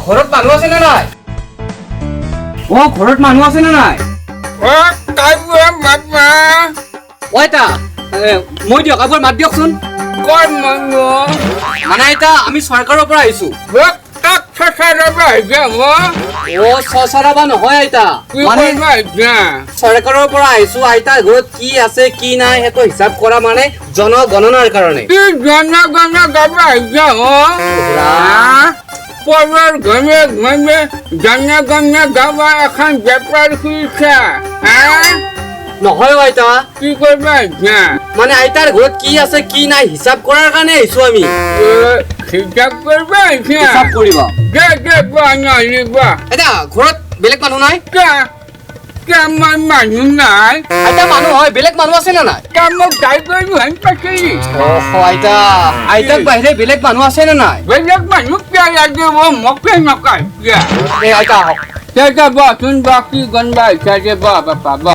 ঘৰত মানুহ আছে নে নাই ঘৰত মানুহ আছে নে নাই আইতা মই দিয়ক আপোনাৰ মাত দিয়কচোন মানে আইতা আমি চৰকাৰৰ পৰা আহিছো চৰাবা নহয় আইতা মানে চৰকাৰৰ পৰা আহিছো আইতা ঘৰত কি আছে কি নাই সেইটো হিচাপ কৰা মানে জনগণনাৰ কাৰণে পৰৰ ঘৰে ঘৰে জনগণনা গাবা এখন বেপাৰ খুলিছা নহয় আইতা কি কৰিবা এতিয়া মানে আইতাৰ ঘৰত কি আছে কি নাই হিচাপ কৰাৰ কাৰণে আহিছো আমি হিচাপ কৰিবা এতিয়া হিচাপ কৰিবা আইতা ঘৰত বেলেগ মানুহ নাই আমাৰ মানুহ নাই আইতা মানুহ হয় বেলেগ মানুহ আছে নে নাই মোক গাই কৰি হেন পাইছে আইতা আইতাক বাহিৰে বেলেগ মানুহ আছে নে নাই বেলেগ মানুহ কিয় লাগিব মোকে নকয় আইতা আহক বচোন বাকী গণবা হিচাপে বাপা ব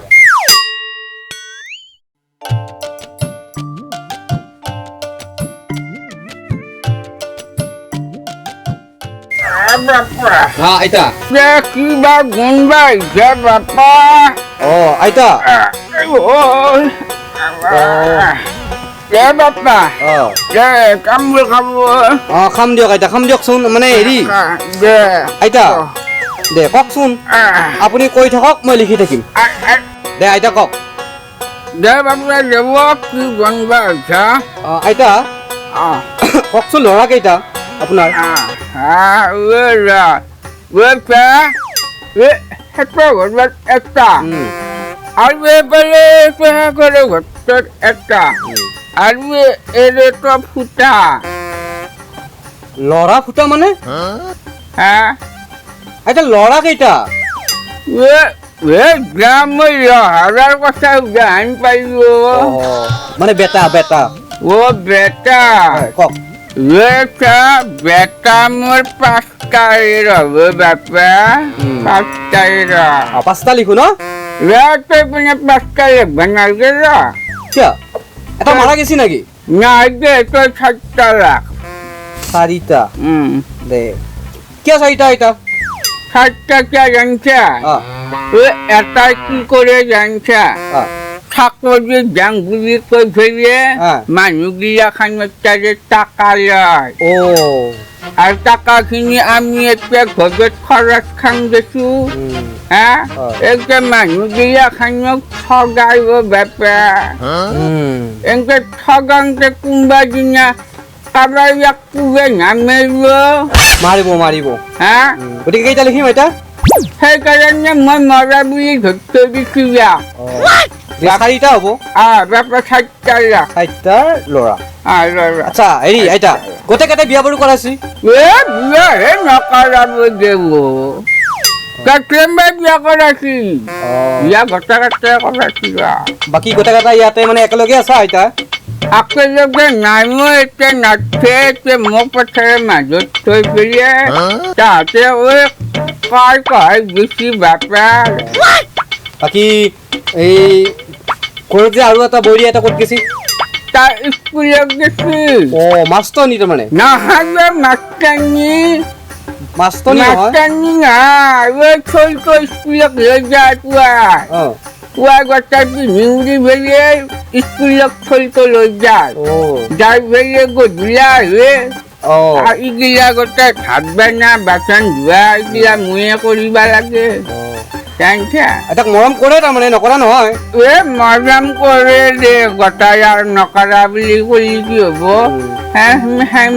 আইতা কিবা গুণবা আহিছে বাপা আইতা বাপা কাম খাব খাম দিয়ক আইতা খাম দিয়কচোন মানে হেৰি আইতা দে কওকচোন আপুনি কৈ থাকক মই লিখি থাকিম দে আইতা কওক দে বাপা যাব কি গুণবা আহিছা আইতা কওকচোন ল'ৰা কেইটা আপোনাৰ একটা আৰু এইফালে ঘৰত এটা আৰু এইটো ফুটা ল'ৰা ফুটা মানে আইতা ল'ৰা কেইটা হাজাৰ কথা জান পাইছো মানে বেটা বেটা বেটা কওক বেটা মোৰ পাঁচটাই ৰ'ব বাপা পাঁচটাই পাঁচটা লিখো ন তই পিনে পাঁচটা লিখবা নালাগে কিয় এটা মাৰা গেছি নেকি নাই দে তই চাৰিটা লাখ চাৰিটা দে কিয় চাৰিটা আইতা চাৰিটা কিয় জানছা এটা কি কৰে জানছা চাকৰি যাং বুলি কৈ ফেৰিয়ে মানুহগিলা খানতে টাকা লয় আৰু টাকাখিনি আমি এতিয়া ঘৰত খৰচ খান দিছো এতিয়া মানুহগিলা খানক ঠগাইব বাপা এনেকে ঠগাওঁতে কোনোবা দিনা কাৰোবাৰ ইয়াক কোবে নামাৰিব মাৰিব মাৰিব গতিকে কেইটা লিখিম আইতা সেইকাৰণে মই মৰা বুলি ধৰি দিছো চাৰিটা হ'ব বাপা চাৰিটাৰ ল'ৰা আচ্ছা হেৰি আইতা গোটেইকেইটা বিয়া বাৰু কৰাইছি বিয়াহে নকৰাব দেব বিয়া কৰাইছি বিয়া গোটেইকেইটাই কৰাইছি বাকী গোটেইকেইটা ইয়াতে মানে একেলগে আছা আইতা একেলগে নাই মই এতিয়া নাথে এতিয়া মোক পথাৰে মাজত থৈ পেলিয়ে তাহাঁতে কয় বেছি বাপা বাকী এই ঘৰত যে আৰু এটা বৈৰী এটা ক'ত গেছি তাৰ স্কুলত গেছি মাষ্টৰনী তাৰমানে নহয় মাষ্টৰনী নাই চলটো স্কুলত লৈ যায় পুৱা গোটাই পিন্ধি উৰি ফেৰিয়ে স্কুলত চলটো লৈ যায় যাই ফেৰিয়ে গধূলি আহে ইগিলা গোটাই ভাত বনা বাচন ধোৱা ইগিলা ময়ে কৰিব লাগে তাক মৰম কৰে তাৰমানে নকৰা নহয় মৰম কৰে দে গোটাই আৰু নকৰা বুলি ক'লি কি হ'ব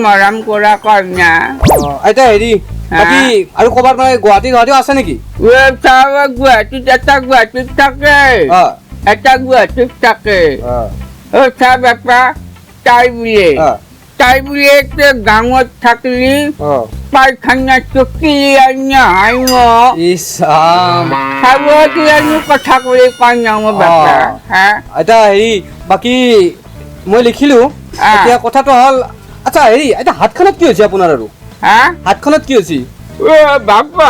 মৰম কৰা কন্যা আইতা হেৰি বাকী আৰু ক'ৰবাত মানে গুৱাহাটীও আছে নেকি গুৱাহাটীত এটা গুৱাহাটীত থাকে এটা গুৱাহাটীত থাকে চাহ বাপা তাই বুলি গাঁৱত থাকিলি পায়খানা চকী নাই খাব কথা কৰি কয় মোৰ বাপা আইতা হেৰি বাকী মই লিখিলো এতিয়া কথাটো হ'ল আচ্ছা হেৰি এতিয়া হাতখনত কি হৈছে আপোনাৰ আৰু হাতখনত কি হৈছে বাপা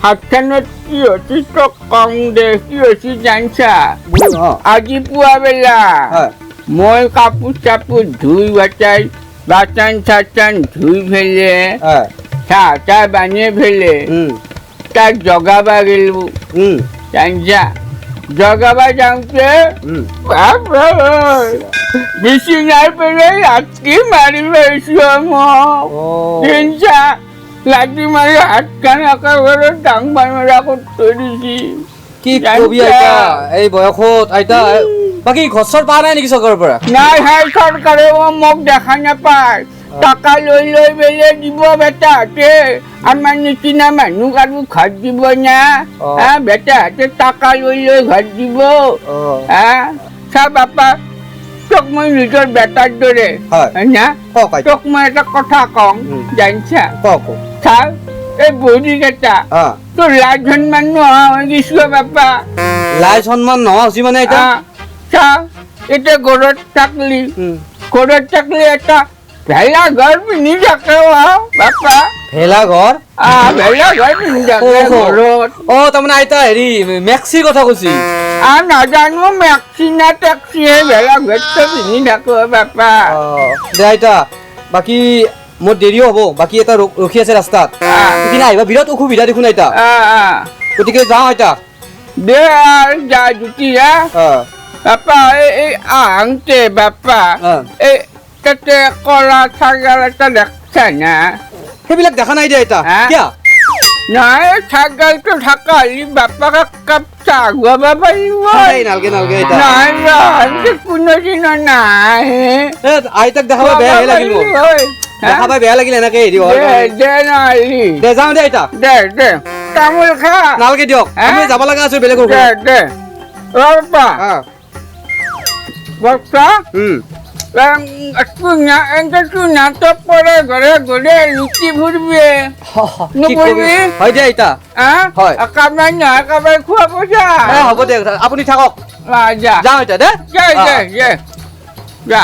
হাতখনত কি হৈছে তই কম দে কি হৈছে জানছা আজি পুৱা বেলা মই কাপোৰ চাপোৰ ধুই বাটাই বাচন চাচন ধুই ফেলে চাহ তাহ বানিয়ে ফেলে তাক জগাবা গেলো জানিছা জগাবা যাওঁতে বিচনাৰ পেলে লাঠি মাৰি লৈছো মোক জানিছা লাঠি মাৰি হাতখন একেবাৰে ডাং মাৰা কৰি থৈ দিছি কি কবি আইতা এই বয়সত আইতা বাকি ঘৰ পা নাই নেকি চৰকাৰৰ পৰা নাই হাই চৰকাৰে মোক দেখা নাপায় টাকা লৈ লৈ বেলে দিব বেটাহঁতে আমাৰ নিচিনা মানুহ আৰু ঘৰ দিব না বেটাহঁতে টাকা লৈ লৈ ঘৰ দিব চা বাপা তোক মই নিজৰ বেটাৰ দৰে না তোক মই এটা কথা কওঁ জানিছা চা এই বৌদিকেইটা তোৰ লাজ সন্মান নোহোৱা হৈ গৈছো বাপা লাজ সন্মান নোহোৱা হৈছে মানে এতিয়া চা এতিয়া ঘৰত থাকলি এটা ভেলা ঘৰ পিন্ধি থাকে বাপা ভেলা ঘৰ পিন্ধি থাকে ঘৰত তাৰমানে আইতা হেৰি মেক্সিৰ কথা কৈছি নাজানো মেক্সি না টেক্সি ভেলা ঘৰটো পিন্ধি থাকো বাপা দে আইতা বাকী মোৰ দেৰিও হ'ব বাকী এটা ৰখি আছে ৰাস্তাত সিদিনা আহিবা বিৰাট অসুবিধা দেখোন আইতা গতিকে যাওঁ আইতা দে আৰু যা জুতি বাপা এই আহোঁতে বাপা এই তাতে কলা ছাগল এটা দেখছা না সেইবিলাক দেখা নাই দে আইতা কিয় নাই ছাগলটো থকা হলি বাপাক এক কাপ চাহ খুৱাব পাৰিব নালগে নালগে আইতা নাই কোনোদিন নাই আইতাক দেখাব বেয়াহে লাগিল মোৰ দেখাব বেয়া লাগিল এনেকে হেৰি দে নহলি দে যাওঁ দে আইতা দে তামোল খা নালগে দিয়ক আমি যাব লগা আছো বেলেগৰ দে বাপা বাপা তুনা তো পৰে ঘৰে ঘৰে লুচি ফুৰবে নুপুৰবি হয় দে আইতা হয় কামাই না কামাই খুৱাব যা হ'ব দে আপুনি থাকক যা যাওঁ আইতা দে যা